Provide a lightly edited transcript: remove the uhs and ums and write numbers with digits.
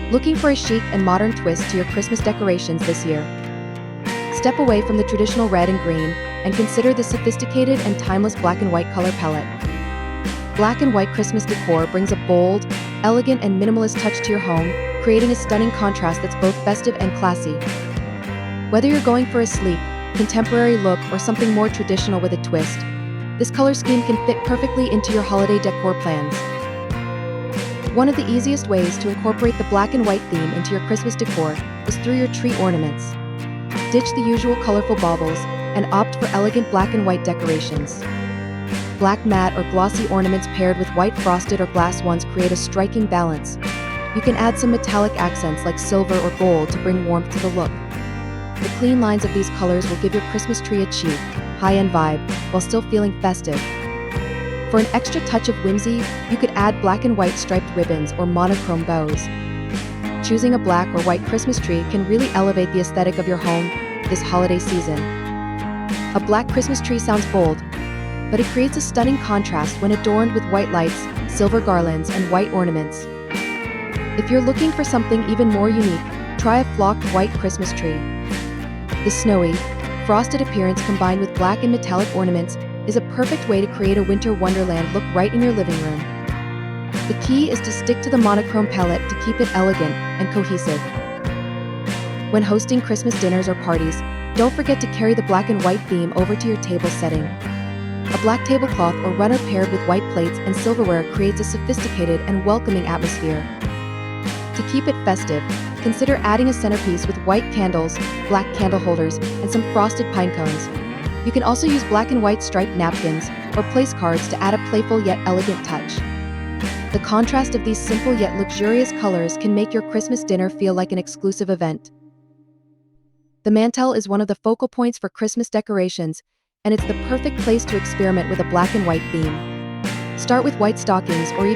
Looking for a chic and modern twist to your Christmas decorations this year? Step away from the traditional red and green and consider the sophisticated and timeless black and white color palette. Black and white Christmas decor brings a bold, elegant, and minimalist touch to your home, creating a stunning contrast that's both festive and classy. Whether you're going for a sleek, contemporary look or something more traditional with a twist, this color scheme can fit perfectly into your holiday decor plans. One of the easiest ways to incorporate the black and white theme into your Christmas decor is through your tree ornaments. Ditch the usual colorful baubles and opt for elegant black and white decorations. Black matte or glossy ornaments paired with white frosted or glass ones create a striking balance. You can add some metallic accents like silver or gold to bring warmth to the look. The clean lines of these colors will give your Christmas tree a chic, high-end vibe while still feeling festive. For an extra touch of whimsy, you could add black and white striped ribbons or monochrome bows. Choosing a black or white Christmas tree can really elevate the aesthetic of your home this holiday season. A black Christmas tree sounds bold, but it creates a stunning contrast when adorned with white lights, silver garlands, and white ornaments. If you're looking for something even more unique, try a flocked white Christmas tree. The snowy, frosted appearance combined with black and metallic ornaments is a perfect way to create a winter wonderland look right in your living room. The key is to stick to the monochrome palette to keep it elegant and cohesive. When hosting Christmas dinners or parties, don't forget to carry the black and white theme over to your table setting. A black tablecloth or runner paired with white plates and silverware creates a sophisticated and welcoming atmosphere. To keep it festive, consider adding a centerpiece with white candles, black candle holders, and some frosted pine cones. You can also use black and white striped napkins or place cards to add a playful yet elegant touch. The contrast of these simple yet luxurious colors can make your Christmas dinner feel like an exclusive event. The mantel is one of the focal points for Christmas decorations, and it's the perfect place to experiment with a black and white theme. Start with white stockings or even